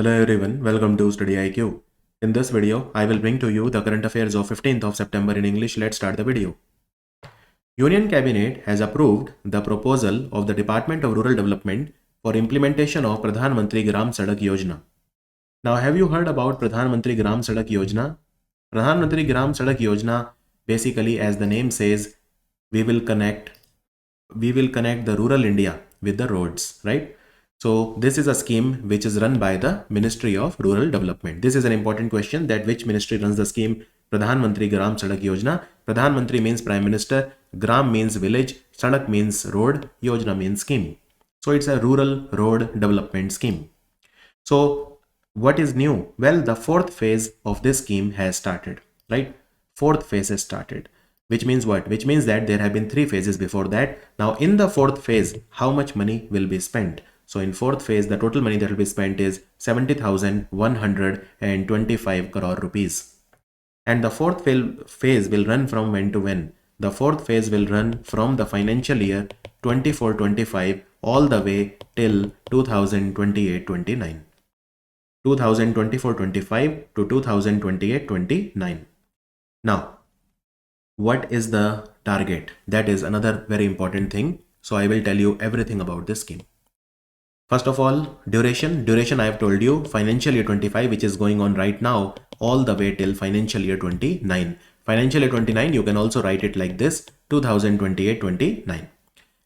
Hello everyone, welcome to StudyIQ. In this video, I will bring to you the current affairs of 15th of September in English. Let's start the video. Union Cabinet has approved the proposal of the Department of Rural Development for implementation of Pradhan Mantri Gram Sadak Yojana. Now, have you heard about Pradhan Mantri Gram Sadak Yojana? Pradhan Mantri Gram Sadak Yojana, basically as the name says, we will connect the rural India with the roads, right? So this is a scheme which is run by the Ministry of Rural Development. This is an important question, that which ministry runs the scheme Pradhan Mantri Gram Sadak Yojana. Pradhan Mantri means Prime Minister, Gram means village, Sadak means road, Yojana means scheme. So it's a rural road development scheme. So what is new? Well, the fourth phase of this scheme has started, right? Fourth phase has started. Which means what? Which means that there have been three phases before that. Now in the fourth phase, how much money will be spent? So in fourth phase, the total money that will be spent is 70,125 crore rupees. And the fourth phase will run from when to when? The fourth phase will run from the financial year 24-25 all the way till 2028-29. 2024-25 to 2028-29. Now, what is the target? That is another very important thing. So I will tell you everything about this scheme. First of all, duration I have told you, financial year 25, which is going on right now, all the way till financial year 29. Financial year 29, you can also write it like this, 2028-29.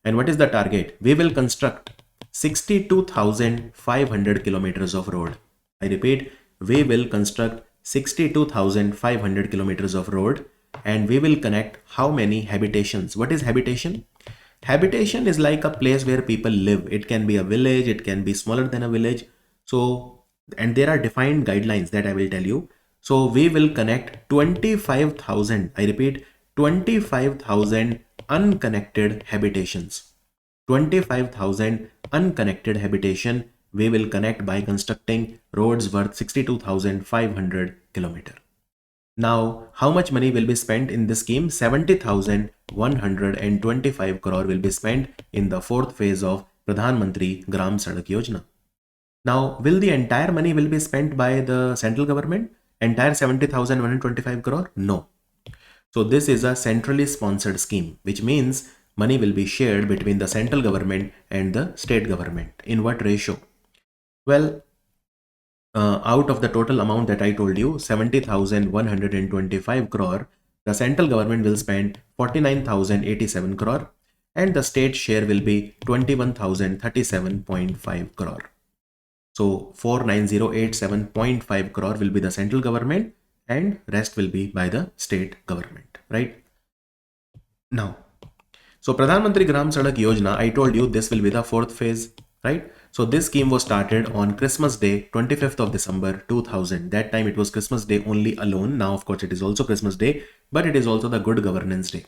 And what is the target? We will construct 62,500 kilometers of road. I repeat, we will construct 62,500 kilometers of road, and we will connect how many habitations? What is habitation? Habitation is like a place where people live. It can be a village, it can be smaller than a village. So, and there are defined guidelines that I will tell you. So we will connect 25,000, I repeat, 25,000 unconnected habitations. 25,000 unconnected habitation we will connect by constructing roads worth 62,500 kilometers. Now, how much money will be spent in this scheme? 70,125 crore will be spent in the fourth phase of Pradhan Mantri Gram Sadak Yojana. Now, will the entire money will be spent by the central government? Entire 70,125 crore? No. So this is a centrally sponsored scheme, which means money will be shared between the central government and the state government. In what ratio? Well, out of the total amount that I told you, 70,125 crore, the central government will spend 49,087 crore and the state share will be 21,037.5 crore. So 49087.5 crore will be the central government and rest will be by the state government, right? Now, so Pradhan Mantri Gram Sadak Yojana, I told you this will be the fourth phase, right? So this scheme was started on Christmas Day, 25th of December 2000. That time it was Christmas Day only alone. Now, of course, it is also Christmas Day, but it is also the Good Governance Day.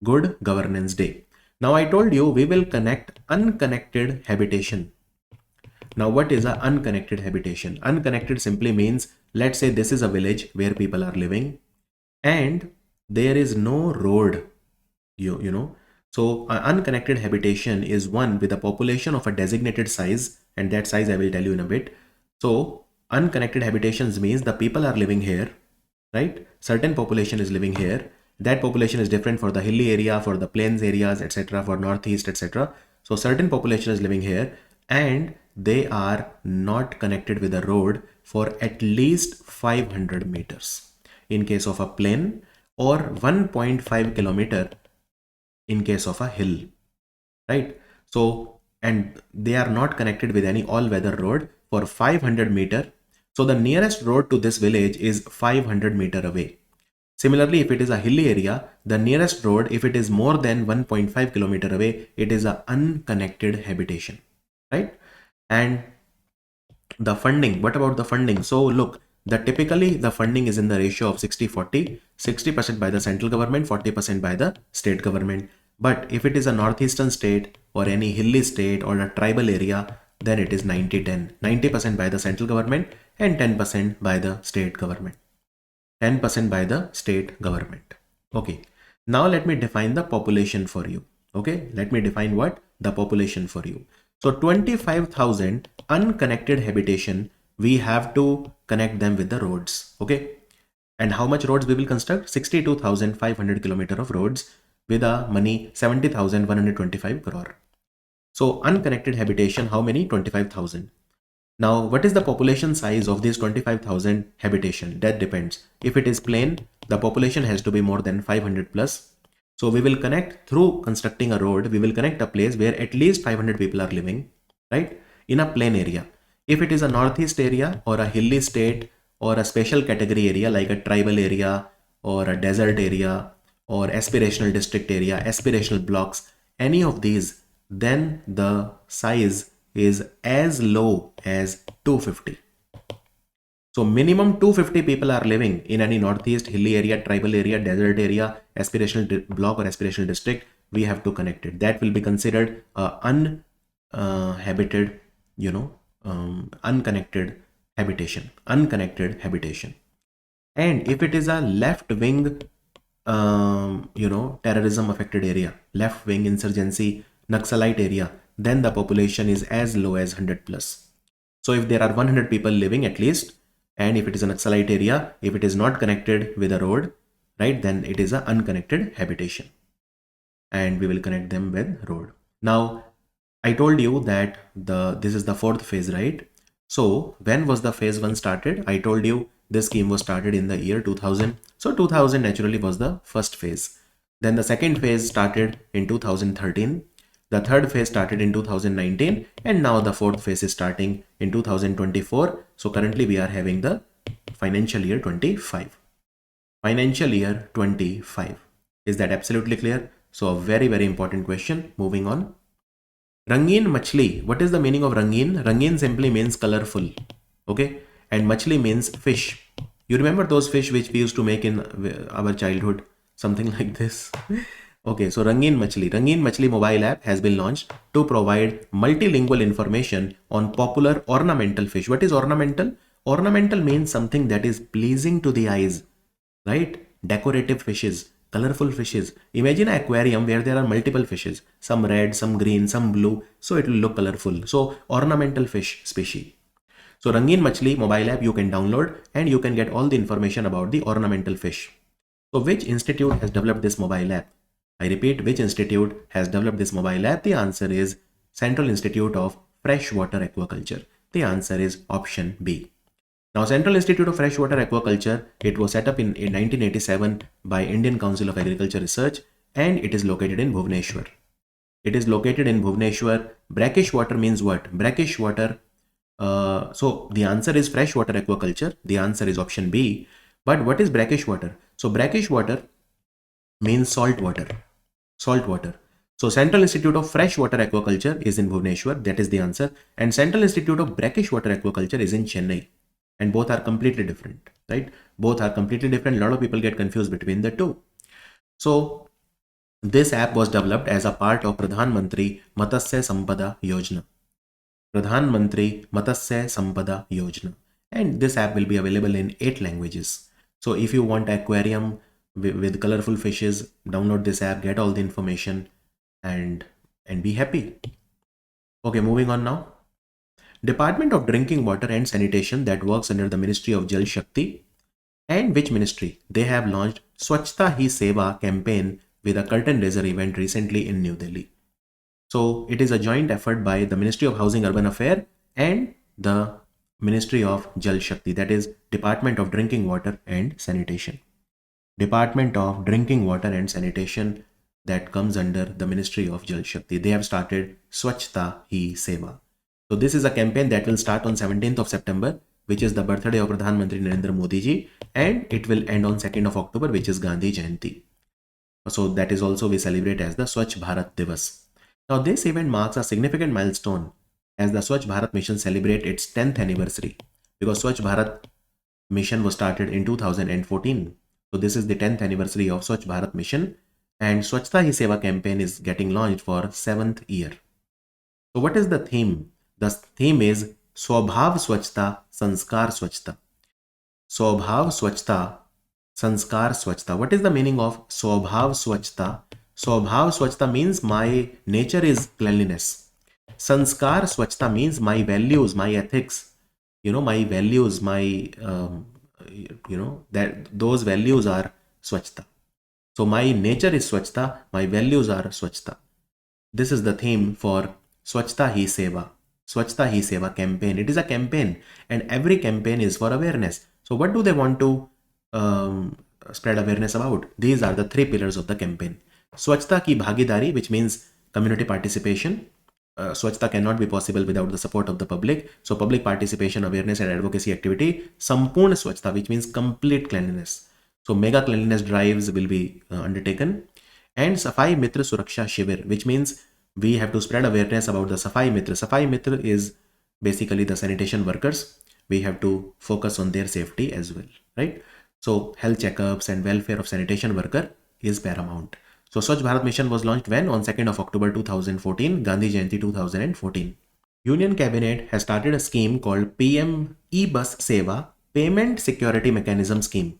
Good Governance Day. Now, I told you we will connect unconnected habitation. Now, what is an unconnected habitation? Unconnected simply means, let's say this is a village where people are living and there is no road, you know. So an unconnected habitation is one with a population of a designated size, and that size I will tell you in a bit. So unconnected habitations means the people are living here, right? Certain population is living here. That population is different for the hilly area, for the plains areas, etc., for northeast, etc. So certain population is living here and they are not connected with a road for at least 500 meters in case of a plain, or 1.5 kilometer in case of a hill, right? So, and they are not connected with any all-weather road for 500 meter. So the nearest road to this village is 500 meter away. Similarly, if it is a hilly area, the nearest road, if it is more than 1.5 kilometer away, it is an unconnected habitation, right? And the funding, what about the funding? So look, typically the funding is in the ratio of 60-40, 60% by the central government, 40% by the state government. But if it is a northeastern state or any hilly state or a tribal area, then it is 90-10, 90% by the central government and 10% by the state government. 10% by the state government. Okay. Now let me define the population for you. Okay. Let me define what? The population for you. So 25,000 unconnected habitation we have to connect them with the roads. Okay. And how much roads we will construct? 62,500 kilometer of roads with a money 70,125 crore. So unconnected habitation, how many? 25,000. Now, what is the population size of this 25,000 habitation? That depends. If it is plain, the population has to be more than 500 plus. So we will connect through constructing a road. We will connect a place where at least 500 people are living, right? In a plain area. If it is a northeast area or a hilly state or a special category area like a tribal area or a desert area or aspirational district area, aspirational blocks, any of these, then the size is as low as 250. So minimum 250 people are living in any northeast, hilly area, tribal area, desert area, aspirational block or aspirational district. We have to connect it. That will be considered uninhabited, unconnected habitation. Unconnected habitation. And if it is a left wing, terrorism affected area, left wing insurgency, Naxalite area, then the population is as low as 100 plus. So if there are 100 people living at least, and if it is a Naxalite area, if it is not connected with a road, right, then it is an unconnected habitation. And we will connect them with road. Now, I told you that this is the fourth phase, right? So when was the phase 1 started? I told you this scheme was started in the year 2000. So 2000 naturally was the first phase. Then the second phase started in 2013. The third phase started in 2019, and now the fourth phase is starting in 2024. So currently we are having the financial year 25. Financial year 25. Is that absolutely clear? So a very, very important question. Moving on. Rangeen machli. What is the meaning of rangeen? Rangeen simply means colorful. Okay. And machli means fish. You remember those fish which we used to make in our childhood? Something like this. Okay, so Rangeen Machli mobile app has been launched to provide multilingual information on popular ornamental fish. What is ornamental? Ornamental means something that is pleasing to the eyes, right? Decorative fishes, colorful fishes. Imagine an aquarium where there are multiple fishes, some red, some green, some blue, so it will look colorful. So ornamental fish species. So Rangeen Machli mobile app you can download and you can get all the information about the ornamental fish. So which institute has developed this mobile app? I repeat, which institute has developed this mobile app? The answer is Central Institute of Freshwater Aquaculture. The answer is option B. Now, Central Institute of Freshwater Aquaculture, it was set up in 1987 by Indian Council of Agriculture Research, and it is located in Bhubaneswar. It is located in Bhubaneswar. Brackish water means what? Brackish water. So the answer is freshwater aquaculture. The answer is option B. But what is brackish water? So brackish water means salt water. Salt water. So Central Institute of Freshwater Aquaculture is in Bhubaneswar. That is the answer. And Central Institute of Brackish Water Aquaculture is in Chennai. And both are completely different, right? Both are completely different. A lot of people get confused between the two. So this app was developed as a part of Pradhan Mantri Matsya Sampada Yojana. Pradhan Mantri Matsya Sampada Yojana. And this app will be available in 8 languages. So if you want aquarium with colorful fishes, download this app, get all the information and be happy. Okay, moving on now. Department of Drinking Water and Sanitation that works under the Ministry of Jal Shakti. And which ministry? They have launched Swachhta Hi Seva campaign with a curtain raiser event recently in New Delhi. So it is a joint effort by the Ministry of Housing Urban Affairs and the Ministry of Jal Shakti, that is Department of Drinking Water and Sanitation. Department of Drinking Water and Sanitation that comes under the Ministry of Jal Shakti. They have started Swachhta Hi Seva. So this is a campaign that will start on 17th of September, which is the birthday of Pradhan Mantri Narendra Modi ji, and it will end on 2nd of October, which is Gandhi Jayanti. So that is also we celebrate as the Swachh Bharat Divas. Now this event marks a significant milestone as the Swachh Bharat mission celebrate its 10th anniversary, because Swachh Bharat mission was started in 2014. So this is the 10th anniversary of Swachh Bharat mission, and Swachhta Hi Seva campaign is getting launched for 7th year. So what is the theme? The theme is Swabhav Swachhta, Sanskar Swachhta. Swabhav Swachhta, Sanskar Swachhta. What is the meaning of Swabhav Swachhta? Swabhav Swachhta means my nature is cleanliness. Sanskar Swachhta means my values, my ethics my values, my that those values are swachhta. So my nature is swachhta, my values are swachhta. This is the theme for Swachhta Hi Seva. Swachhta Hi Seva campaign. It is a campaign, and every campaign is for awareness. So what do they want to spread awareness about? These are the three pillars of the campaign. Swachhta ki bhagidari, which means community participation. Swachhta cannot be possible without the support of the public. So public participation, awareness and advocacy activity. Sampurna Swachhta, which means complete cleanliness. So mega cleanliness drives will be undertaken. And Safai Mitra Suraksha Shivir, which means we have to spread awareness about the Safai Mitra. Safai Mitra is basically the sanitation workers. We have to focus on their safety as well, right? So health checkups and welfare of sanitation worker is paramount. So Swachh Bharat Mission was launched when? On 2nd of October 2014, Gandhi Jayanti 2014. Union Cabinet has started a scheme called PM EBUS Seva Payment Security Mechanism Scheme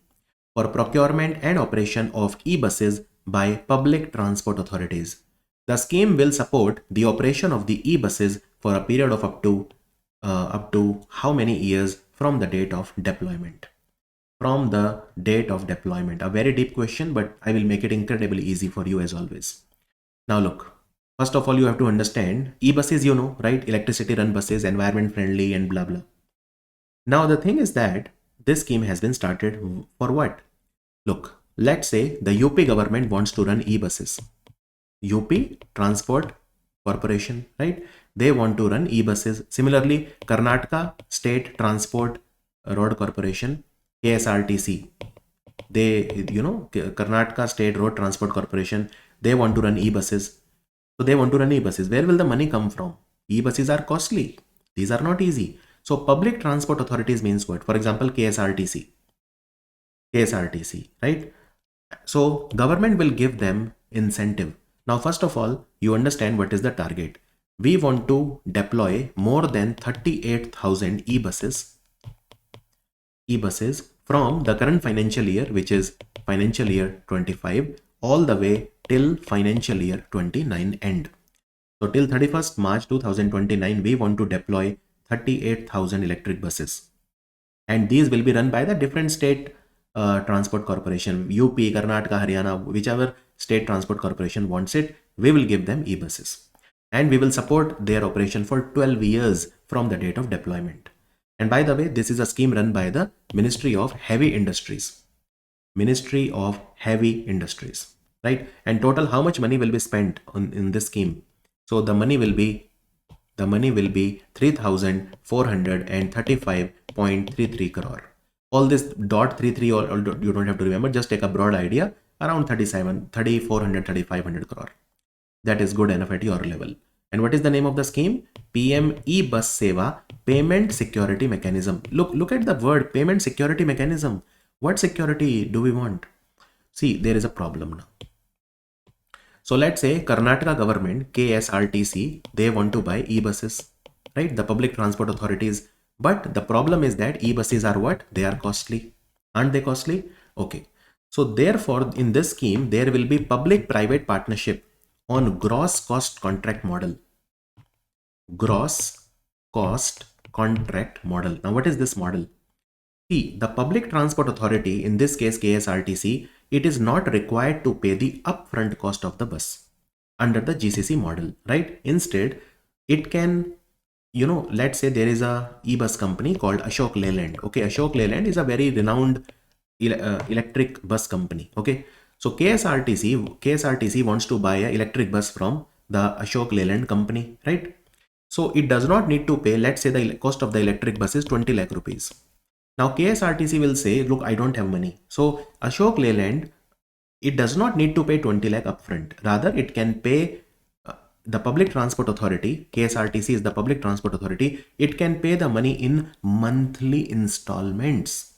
for procurement and operation of e-buses by public transport authorities. The scheme will support the operation of the e-buses for a period of up to how many years from the date of deployment? From the date of deployment. A very deep question, but I will make it incredibly easy for you as always. Now look, first of all, you have to understand e-buses, right? Electricity run buses, environment friendly and blah blah. Now the thing is that this scheme has been started for what? Look, let's say the UP government wants to run e-buses. UP Transport Corporation, right? They want to run e-buses. Similarly, Karnataka State Transport Road Corporation, KSRTC. They, Karnataka State Road Transport Corporation, they want to run e-buses. So they want to run e-buses. Where will the money come from? E-buses are costly. These are not easy. So public transport authorities means what? For example, KSRTC, right? So government will give them incentive. Now, first of all, you understand what is the target. We want to deploy more than 38,000 e-buses from the current financial year, which is financial year 25, all the way till financial year 29 end. So till 31st March 2029, we want to deploy 38,000 electric buses. And these will be run by the different state transport corporation, UP, Karnataka, Haryana, whichever state transport corporation wants it, we will give them e-buses. And we will support their operation for 12 years from the date of deployment. And by the way, this is a scheme run by the Ministry of Heavy Industries. Ministry of Heavy Industries, right? And total how much money will be spent in this scheme? So the money will be 3,435.33 crore. All this dot 33 or you don't have to remember, just take a broad idea, around 3,500 crore. That is good enough at your level. And what is the name of the scheme? PM EBUS Seva Payment Security Mechanism. Look at the word payment security mechanism. What security do we want? See, there is a problem now. So let's say Karnataka government, KSRTC, they want to buy e-buses, right? The public transport authorities. But the problem is that e-buses are what? They are costly. Aren't they costly? Okay. So therefore, in this scheme, there will be public-private partnership on gross cost contract model. Gross cost contract model. Now, what is this model? See, the public transport authority, in this case KSRTC, it is not required to pay the upfront cost of the bus under the GCC model, right? Instead, it can, let's say there is a e-bus company called Ashok Leyland. Okay, Ashok Leyland is a very renowned electric bus company. Okay, so KSRTC wants to buy an electric bus from the Ashok Leyland company, right? So it does not need to pay, let's say the cost of the electric bus is 20 lakh rupees. Now KSRTC will say, look, I don't have money. So Ashok Leyland, it does not need to pay 20 lakh upfront. Rather, it can pay the public transport authority. KSRTC is the public transport authority. It can pay the money in monthly installments.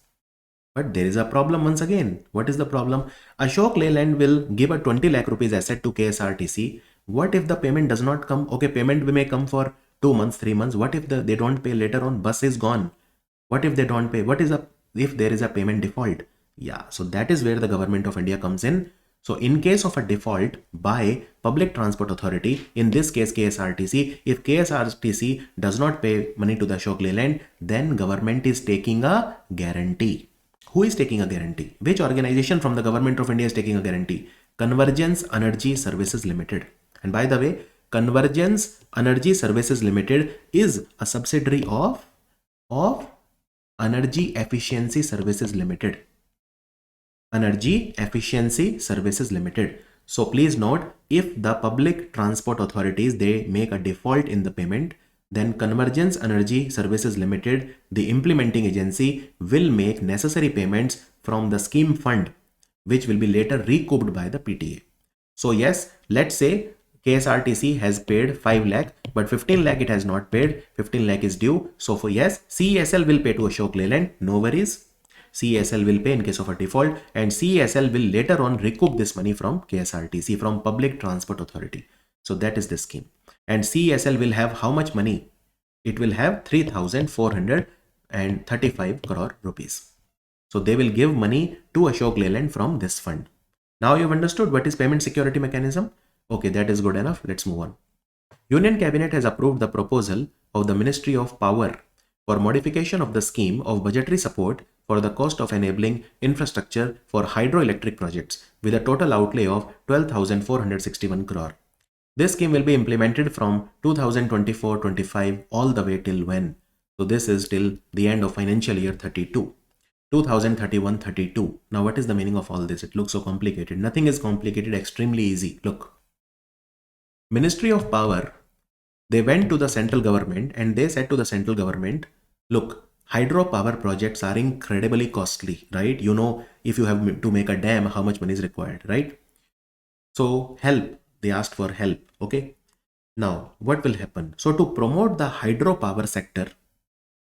But there is a problem once again. What is the problem? Ashok Leyland will give a 20 lakh rupees asset to KSRTC. What if the payment does not come? Okay, payment may come for 2 months, 3 months. What if they don't pay later on? Bus is gone. What if they don't pay? If there is a payment default? Yeah, so that is where the government of India comes in. So in case of a default by public transport authority, in this case KSRTC, if KSRTC does not pay money to the Ashok Leyland, then government is taking a guarantee. Who is taking a guarantee? Which organization from the government of India is taking a guarantee? Convergence Energy Services Limited. And by the way, Convergence Energy Services Limited is a subsidiary of Energy Efficiency Services Limited. Energy Efficiency Services Limited. So please note, if the public transport authorities, they make a default in the payment, then Convergence Energy Services Limited, the implementing agency, will make necessary payments from the scheme fund, which will be later recouped by the PTA. So yes, let's say KSRTC has paid 5 lakh, but 15 lakh it has not paid. 15 lakh is due. So for yes, CESL will pay to Ashok Leyland. No worries. CESL will pay in case of a default, and CESL will later on recoup this money from KSRTC, from Public Transport Authority. So that is the scheme. And CESL will have how much money? It will have 3,435 crore rupees. So they will give money to Ashok Leyland from this fund. Now you've understood what is payment security mechanism? Okay, that is good enough. Let's move on. Union Cabinet has approved the proposal of the Ministry of Power for modification of the scheme of budgetary support for the cost of enabling infrastructure for hydroelectric projects with a total outlay of 12,461 crore. This scheme will be implemented from 2024-25 all the way till when? So this is till the end of financial year 32. 2031-32. Now what is the meaning of all this? It looks so complicated. Nothing is complicated, extremely easy. Look, Ministry of Power, they went to the central government and they said to the central government, look, hydropower projects are incredibly costly, right? You know, if you have to make a dam, how much money is required, right? So help, they asked for help, okay? Now, what will happen? So to promote the hydropower sector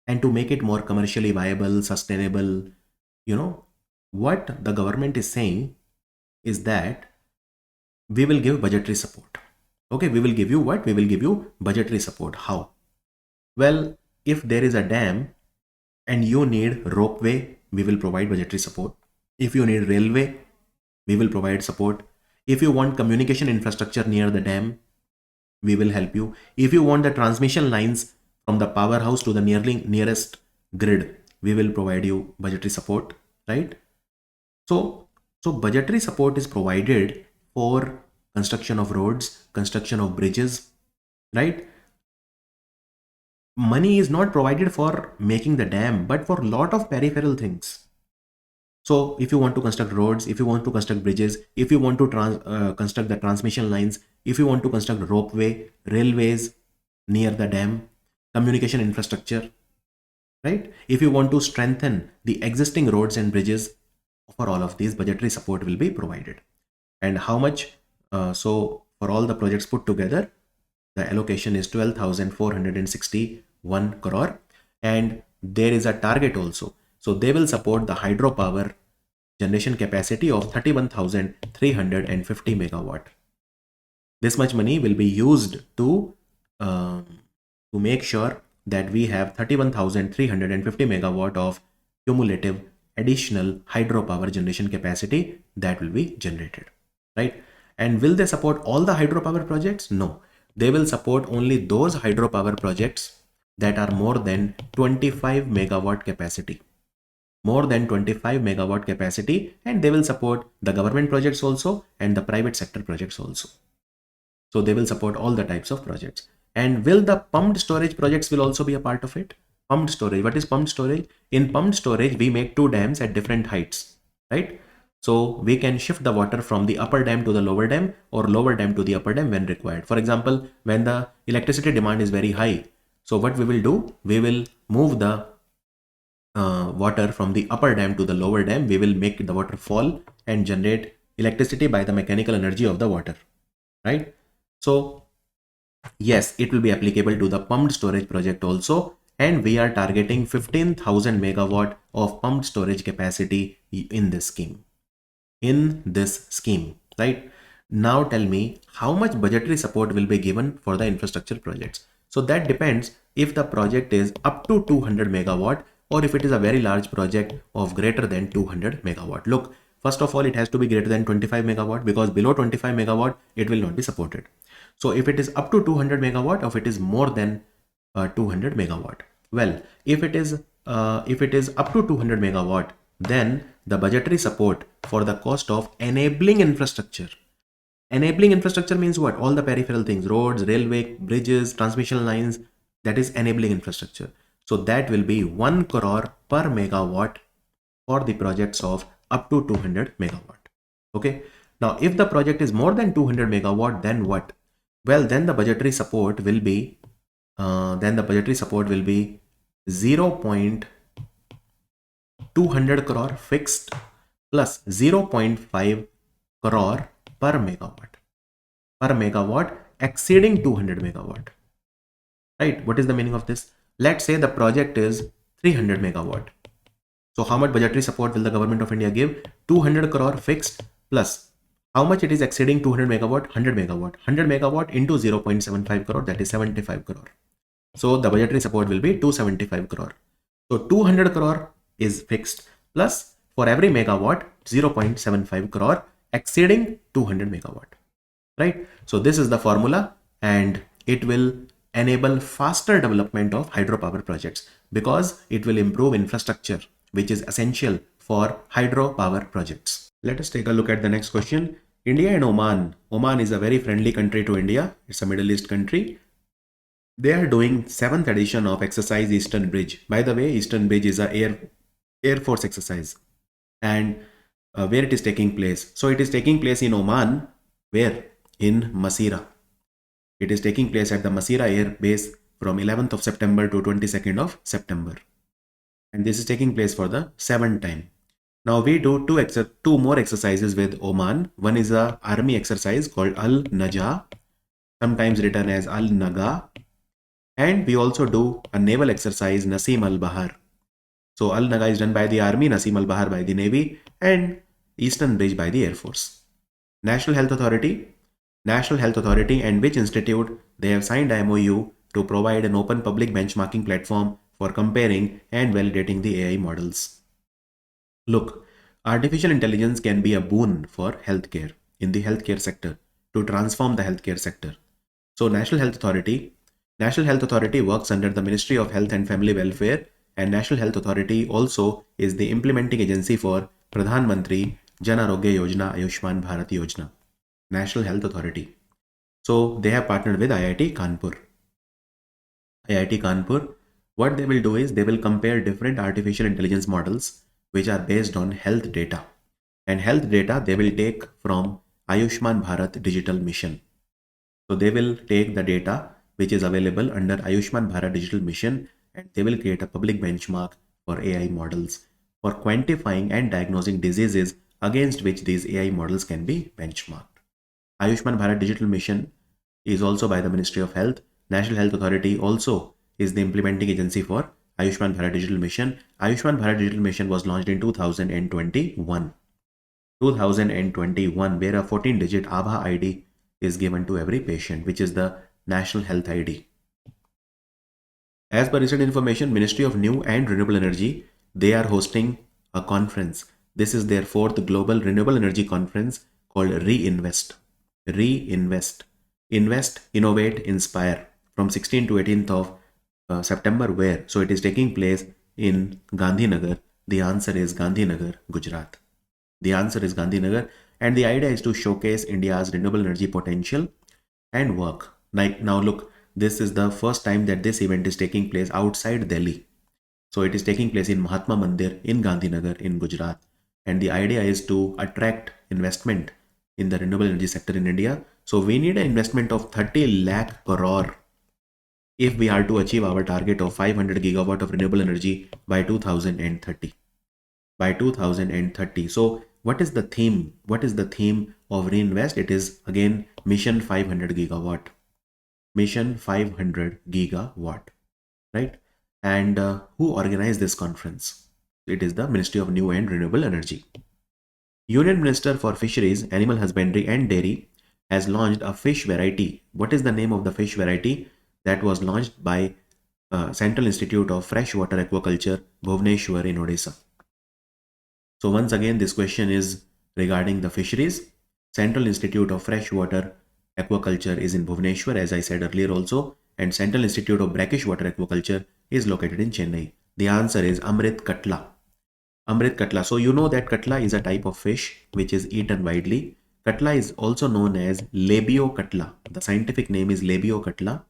and to make it more commercially viable, sustainable, you know, what the government is saying is that we will give budgetary support. Okay, we will give you what? We will give you budgetary support. How? Well, if there is a dam and you need ropeway, we will provide budgetary support. If you need railway, we will provide support. If you want communication infrastructure near the dam, we will help you. If you want the transmission lines from the powerhouse to the nearest grid, we will provide you budgetary support, right? So budgetary support is provided for construction of roads, construction of bridges, right? Money is not provided for making the dam, but for a lot of peripheral things. So if you want to construct roads, if you want to construct bridges, if you want to construct the transmission lines, if you want to construct ropeway, railways near the dam, communication infrastructure, right? If you want to strengthen the existing roads and bridges, for all of these, budgetary support will be provided. And how much? So for all the projects put together, the allocation is 12,461 crore, and there is a target also. So they will support the hydropower generation capacity of 31,350 megawatt. This much money will be used to make sure that we have 31,350 megawatt of cumulative additional hydropower generation capacity that will be generated, right? And will they support all the hydropower projects? No, they will support only those hydropower projects that are more than 25 megawatt capacity. More than 25 megawatt capacity, and they will support the government projects also and the private sector projects also. So they will support all the types of projects. And will the pumped storage projects will also be a part of it? Pumped storage. What is pumped storage? In pumped storage, we make two dams at different heights, right? So we can shift the water from the upper dam to the lower dam, or lower dam to the upper dam when required. For example, when the electricity demand is very high, so what we will do? We will move the water from the upper dam to the lower dam. We will make the water fall and generate electricity by the mechanical energy of the water, right? So yes, it will be applicable to the pumped storage project also, and we are targeting 15,000 megawatt of pumped storage capacity in this scheme. Right? Now tell me how much budgetary support will be given for the infrastructure projects. So that depends if the project is up to 200 megawatt or if it is a very large project of greater than 200 megawatt. Look, First of all, it has to be greater than 25 megawatt, because below 25 megawatt, it will not be supported. So if it is up to 200 megawatt, or if it is more than 200 megawatt, well, if it is up to 200 megawatt, then the budgetary support for the cost of enabling infrastructure. Enabling infrastructure means what? All the peripheral things, roads, railway, bridges, transmission lines, that is enabling infrastructure. So that will be 1 crore per megawatt for the projects of up to 200 megawatt. Okay. Now, if the project is more than 200 megawatt, then what? Well, then the budgetary support will be 0.200 crore fixed plus 0.5 crore per megawatt exceeding 200 megawatt. Right? What is the meaning of this? Let's say the project is 300 megawatt. So how much budgetary support will the government of India give? 200 crore fixed plus how much it is exceeding 200 megawatt? 100 megawatt. 100 megawatt into 0.75 crore, that is 75 crore. So the budgetary support will be 275 crore. So 200 crore is fixed plus for every megawatt 0.75 crore exceeding 200 megawatt. Right? So this is the formula, and it will enable faster development of hydropower projects because it will improve infrastructure, which is essential for hydropower projects. Let us take a look at the next question. India and Oman. Oman is a very friendly country to India. It's a Middle East country. They are doing 7th edition of exercise Eastern Bridge. By the way, Eastern Bridge is a Air Force exercise, and where it is taking place. So it is taking place in Oman, where? In Masira. It is taking place at the Masira Air Base from 11th of September to 22nd of September. And this is taking place for the 7th time. Now we do two more exercises with Oman. One is a army exercise called Al-Naja, sometimes written as Al-Naga. And we also do a naval exercise, Nasim al-Bahar. So Al-Naga is done by the army, Nasim al-Bahar by the navy, and Eastern Bridge by the Air Force. National Health Authority and which institute, they have signed a MOU to provide an open public benchmarking platform for comparing and validating the AI models. Look, artificial intelligence can be a boon for healthcare, in the healthcare sector, to transform the healthcare sector. So National Health Authority works under the Ministry of Health and Family Welfare, and National Health Authority also is the implementing agency for Pradhan Mantri Jan Arogya Yojana, Ayushman Bharat Yojana. National Health Authority. So they have partnered with IIT Kanpur. What they will do is they will compare different artificial intelligence models which are based on health data. And health data they will take from Ayushman Bharat Digital Mission. So they will take the data which is available under Ayushman Bharat Digital Mission, and they will create a public benchmark for AI models for quantifying and diagnosing diseases against which these AI models can be benchmarked. Ayushman Bharat Digital Mission is also by the Ministry of Health. National Health Authority also is the implementing agency for Ayushman Bharat Digital Mission. Ayushman Bharat Digital Mission was launched in 2021. Where a 14-digit Aadhaar ID is given to every patient, which is the National Health ID. As per recent information, Ministry of New and Renewable Energy, they are hosting a conference. This is their 4th Global Renewable Energy Conference called Reinvest. Invest, Innovate, Inspire from 16th to 18th of September. Where? So it is taking place in Gandhinagar. The answer is Gandhinagar, Gujarat. The answer is Gandhinagar, and the idea is to showcase India's renewable energy potential and work. Now look, this is the first time that this event is taking place outside Delhi. So it is taking place in Mahatma Mandir in Gandhinagar in Gujarat, and the idea is to attract investment in the renewable energy sector in India. So we need an investment of 30 lakh crore if we are to achieve our target of 500 gigawatt of renewable energy by 2030. So what is the theme? What is the theme of Reinvest? It is again Mission 500 gigawatt. Mission 500 gigawatt, right? And who organized this conference? It is the Ministry of New and Renewable Energy. Union Minister for Fisheries, Animal Husbandry and Dairy has launched a fish variety. What is the name of the fish variety that was launched by Central Institute of Freshwater Aquaculture, Bhubaneswar in Odisha? So once again, this question is Regarding the fisheries, Central Institute of Freshwater Aquaculture is in Bhubaneswar, as I said earlier also, and Central Institute of Brackish Water Aquaculture is located in Chennai. The answer is Amrit Katla. Amrit Katla. So you know that Katla is a type of fish which is eaten widely. Katla is also known as Labio Katla. The scientific name is Labio Katla,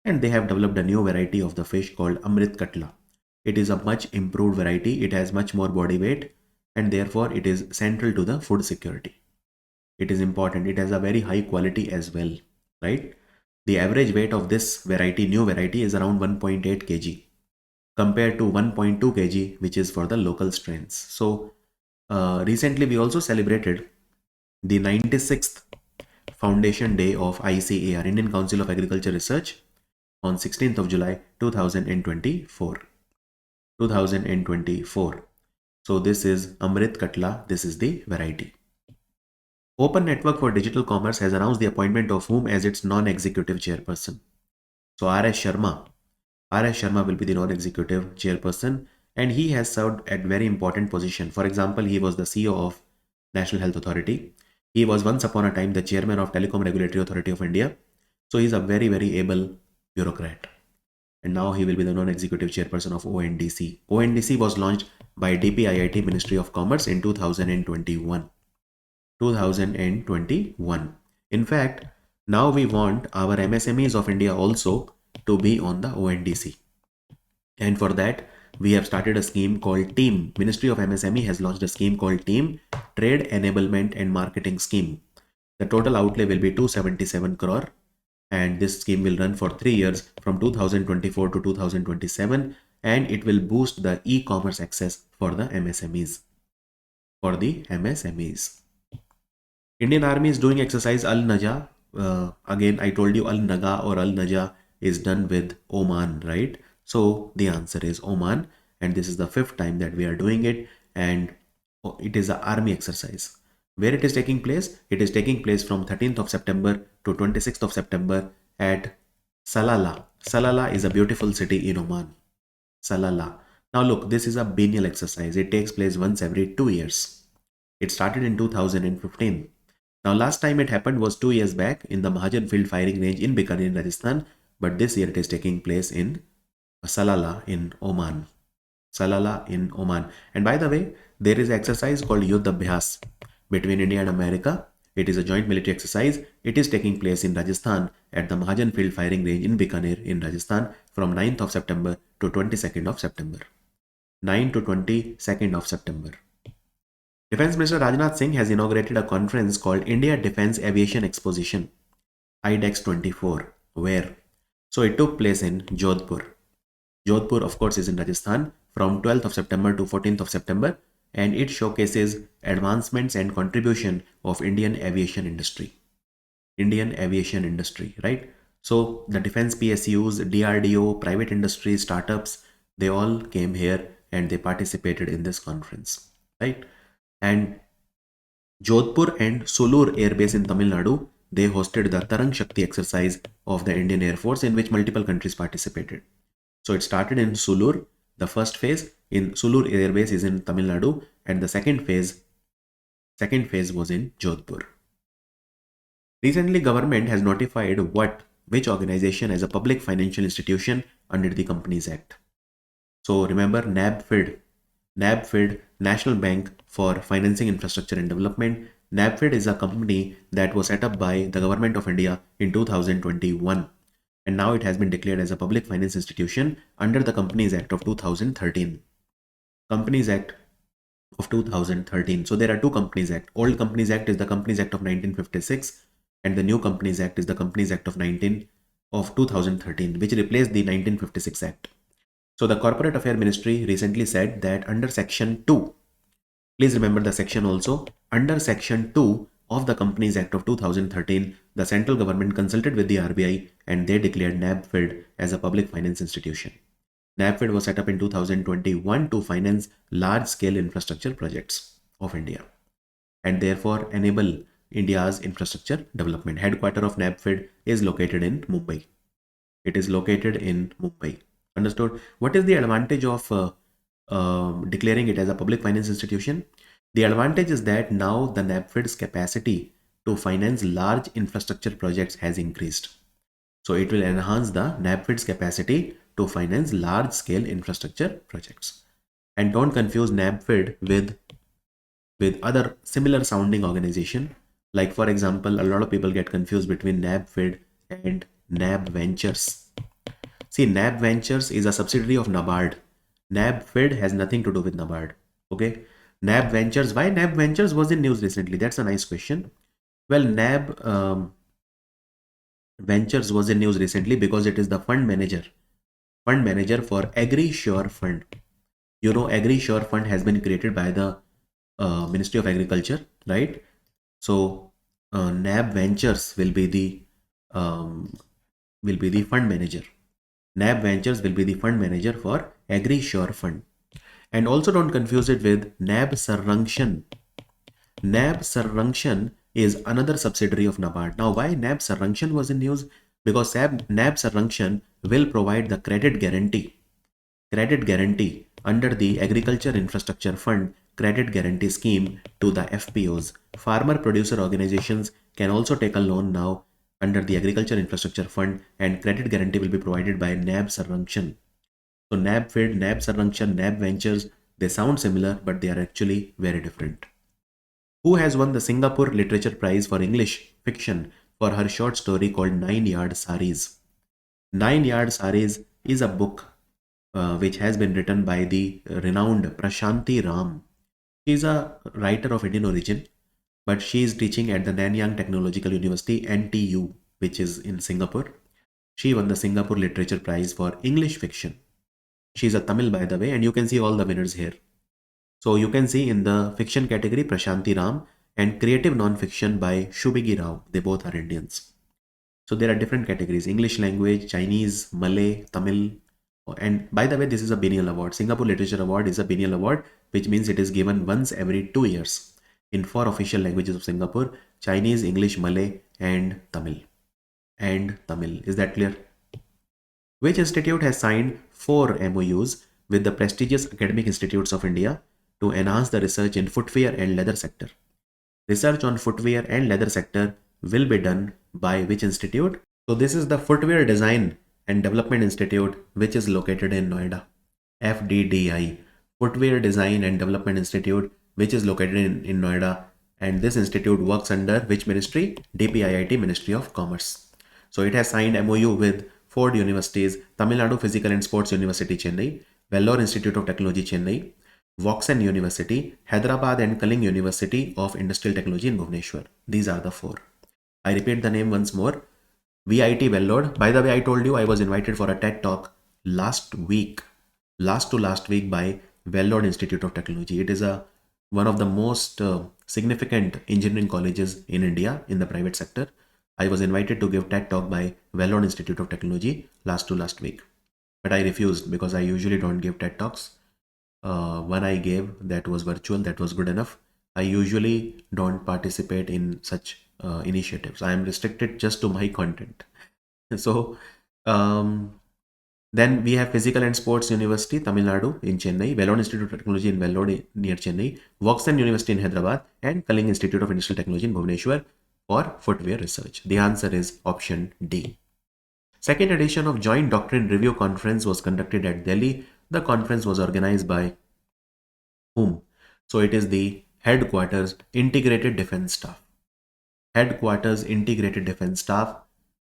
and they have developed a new variety of the fish called Amrit Katla. It is a much improved variety. It has much more body weight, and therefore it is central to the food security. It is important. It has a very high quality as well, right? The average weight of this variety, new variety, is around 1.8 kg compared to 1.2 kg, which is for the local strains. So recently we also celebrated the 96th Foundation Day of ICAR, Indian Council of Agriculture Research, on 16th of July 2024. 2024. So this is Amrit Katla. This is the variety. Open Network for Digital Commerce has announced the appointment of whom as its non-executive chairperson. So R.S. Sharma will be the non-executive chairperson, and he has served at very important position. For example, he was the CEO of National Health Authority. He was once upon a time the chairman of Telecom Regulatory Authority of India. So he's a very, very able bureaucrat. And now he will be the non-executive chairperson of ONDC. ONDC was launched by DPIIT Ministry of Commerce in 2021. 2021. In fact, now we want our MSMEs of India also to be on the ONDC. And for that, we have started a scheme called TEAM. Ministry of MSME has launched a scheme called TEAM, Trade Enablement and Marketing Scheme. The total outlay will be 277 crore. And this scheme will run for 3 years from 2024 to 2027, and it will boost the e-commerce access for the MSMEs. Indian Army is doing exercise Al Naja. Again, I told you Al Naga or Al Naja is done with Oman, right? So the answer is Oman, and this is the 5th time that we are doing it, and it is an army exercise. Where it is taking place? It is taking place from 13th of September to 26th of September at Salalah. Salalah is a beautiful city in Oman. Salalah. Now look, this is a biennial exercise. It takes place once every 2 years. It started in 2015. Now last time it happened was 2 years back in the Mahajan Field Firing Range in Bikaner, Rajasthan. But this year it is taking place in Salalah in Oman. Salalah in Oman. And by the way, there is an exercise called Yuddh Abhyas between India and America. It is a joint military exercise. It is taking place in Rajasthan at the Mahajan Field Firing Range in Bikaner in Rajasthan from 9th of September to 22nd of September. 9 to 22nd of September. Defense Minister Rajnath Singh has inaugurated a conference called India Defense Aviation Exposition, IDEX 24. Where? So it took place in Jodhpur. Jodhpur, of course, is in Rajasthan from 12th of September to 14th of September, and it showcases advancements and contribution of Indian aviation industry. Indian aviation industry, right? So the defense PSUs, DRDO, private industry, startups, they all came here and they participated in this conference, right? And Jodhpur and Sulur Air Base in Tamil Nadu, they hosted the Tarang Shakti exercise of the Indian Air Force in which multiple countries participated. So it started in Sulur. The first phase in Sulur Air Base is in Tamil Nadu, and the second phase was in Jodhpur. Recently, government has notified which organization as a public financial institution under the Companies Act. So remember NABFID, National Bank for Financing Infrastructure and Development. NABFID is a company that was set up by the Government of India in 2021. And now it has been declared as a public finance institution under the Companies Act of 2013. Companies Act of 2013. So there are two Companies Act. Old Companies Act is the Companies Act of 1956, and the new Companies Act is the Companies Act of 2013, which replaced the 1956 Act. So the Corporate Affairs Ministry recently said that under Section 2, please remember the section also, under Section 2 of the Companies Act of 2013, the central government consulted with the RBI and they declared NABFID as a public finance institution. NABFID was set up in 2021 to finance large-scale infrastructure projects of India and therefore enable India's infrastructure development. Headquarters of NABFID is located in Mumbai. It is located in Mumbai. Understood? What is the advantage of declaring it as a public finance institution? The advantage is that now the NABFID's capacity to finance large infrastructure projects has increased. So it will enhance the NABFID's capacity to finance large scale infrastructure projects. And don't confuse NABFID with other similar sounding organization. Like for example, a lot of people get confused between NABFID and NAB Ventures. See, NAB Ventures is a subsidiary of NABARD. NABFID has nothing to do with NABARD. Okay. NAB Ventures. Why NAB Ventures was in news recently? That's a nice question. Well, NAB Ventures was in news recently because it is the fund manager for AgriSure Fund. You know, AgriSure Fund has been created by the Ministry of Agriculture, right? So NAB Ventures will be the fund manager. NAB Ventures will be the fund manager for AgriSure Fund. And also don't confuse it with NAB Sarrangshan. NAB Sarrangshan is another subsidiary of NABARD. Now, why NAB Sarrangshan was in news? Because NAB Sarrangshan will provide the credit guarantee under the Agriculture Infrastructure Fund credit guarantee scheme to the FPOs. Farmer producer organizations can also take a loan now under the Agriculture Infrastructure Fund, and credit guarantee will be provided by NAB Sarrangshan. So NABFID, NAB Sarrangshan, NAB Ventures, they sound similar, but they are actually very different. Who has won the Singapore Literature Prize for English fiction for her short story called 9-Yard Saris? 9-Yard Saris is a book which has been written by the renowned Prashanti Ram. She is a writer of Indian origin, but she is teaching at the Nanyang Technological University, NTU, which is in Singapore. She won the Singapore Literature Prize for English fiction. She is a Tamil, by the way, and you can see all the winners here. So you can see in the fiction category Prashanti Ram, and creative non-fiction by Shubhigi Rao. They both are Indians. So there are different categories: English language, Chinese, Malay, Tamil. And by the way, this is a biennial award. Singapore Literature Award is a biennial award, which means it is given once every 2 years in 4 official languages of Singapore: Chinese, English, Malay, and Tamil. Is that clear? Which institute has signed 4 MOUs with the prestigious academic institutes of India to enhance the research in footwear and leather sector? Research on footwear and leather sector will be done by which institute? So this is the Footwear Design and Development Institute, which is located in Noida. FDDI, Footwear Design and Development Institute, which is located in Noida. And this institute works under which ministry? DPIIT, Ministry of Commerce. So it has signed MOU with 4 universities: Tamil Nadu Physical and Sports University, Chennai; Vellore Institute of Technology, Chennai; Voxen University; Hyderabad and Kaling University of Industrial Technology in Bhubaneswar. These are the 4. I repeat the name once more. VIT Vellore. By the way, I told you I was invited for a TED Talk last week by Vellore Institute of Technology. It is one of the most significant engineering colleges in India in the private sector. I was invited to give TED Talk by Vellore Institute of Technology last week. But I refused because I usually don't give TED Talks. One I gave that was virtual, that was good enough. I usually don't participate in such initiatives. I am restricted just to my content. So then we have Physical and Sports University, Tamil Nadu in Chennai; Vellore Institute of Technology in Vellore near Chennai; Voxen University in Hyderabad; and Kaling Institute of Industrial Technology in Bhubaneswar for footwear research. The answer is option D. Second edition of Joint Doctrine Review Conference was conducted at Delhi. The conference was organized by whom? So it is the Headquarters Integrated Defense Staff. Headquarters Integrated Defense Staff.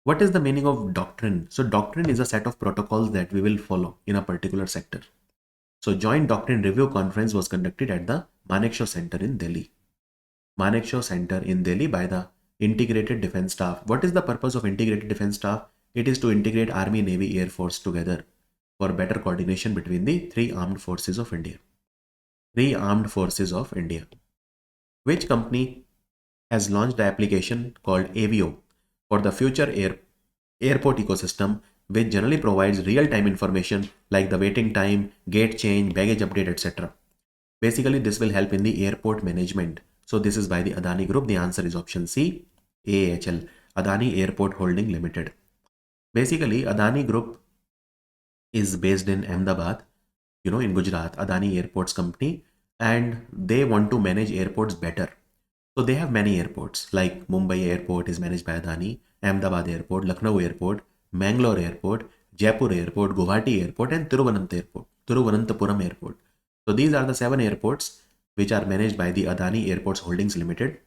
What is the meaning of doctrine? So doctrine is a set of protocols that we will follow in a particular sector. So Joint Doctrine Review Conference was conducted at the Manekshaw Center in Delhi. Manekshaw Center in Delhi by the Integrated Defense Staff. What is the purpose of Integrated Defense Staff? It is to integrate Army, Navy, Air Force together for better coordination between the 3 armed forces of India. 3 armed forces of India. Which company has launched the application called Avio for the future airport ecosystem, which generally provides real-time information like the waiting time, gate change, baggage update, etc. Basically, this will help in the airport management. So this is by the Adani Group. The answer is option C, AHL, Adani Airport Holding Limited. Basically, Adani Group is based in Ahmedabad, in Gujarat. Adani Airports Company and they want to manage airports better. So they have many airports, like Mumbai Airport is managed by Adani, Ahmedabad Airport, Lucknow Airport, Mangalore Airport, Jaipur Airport, Guwahati Airport, and Thiruvananthapuram Airport. So these are the 7 airports which are managed by the Adani Airports Holdings Limited,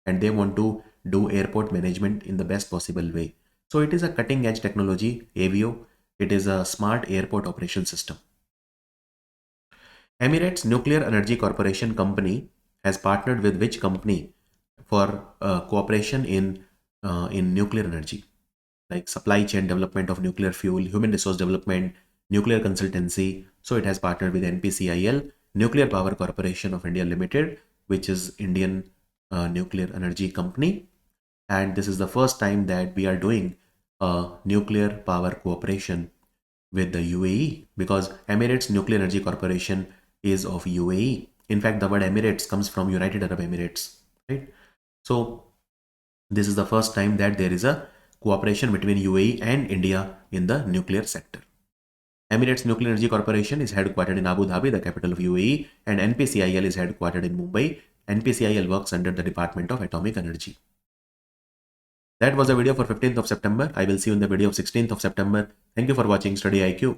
and they want to do airport management in the best possible way. So it is a cutting edge technology, AVO. It is a smart airport operation system. Emirates Nuclear Energy Corporation company has partnered with which company for cooperation in nuclear energy, like supply chain development of nuclear fuel, human resource development, nuclear consultancy. So it has partnered with NPCIL, Nuclear Power Corporation of India Limited, which is Indian nuclear energy company. And this is the first time that we are doing a nuclear power cooperation with the UAE, because Emirates Nuclear Energy Corporation is of UAE. In fact, the word Emirates comes from United Arab Emirates, right? So this is the first time that there is a cooperation between UAE and India in the nuclear sector. Emirates Nuclear Energy Corporation is headquartered in Abu Dhabi, the capital of UAE, and NPCIL is headquartered in Mumbai. NPCIL works under the Department of Atomic Energy. That was the video for 15th of September. I will see you in the video of 16th of September. Thank you for watching Study IQ.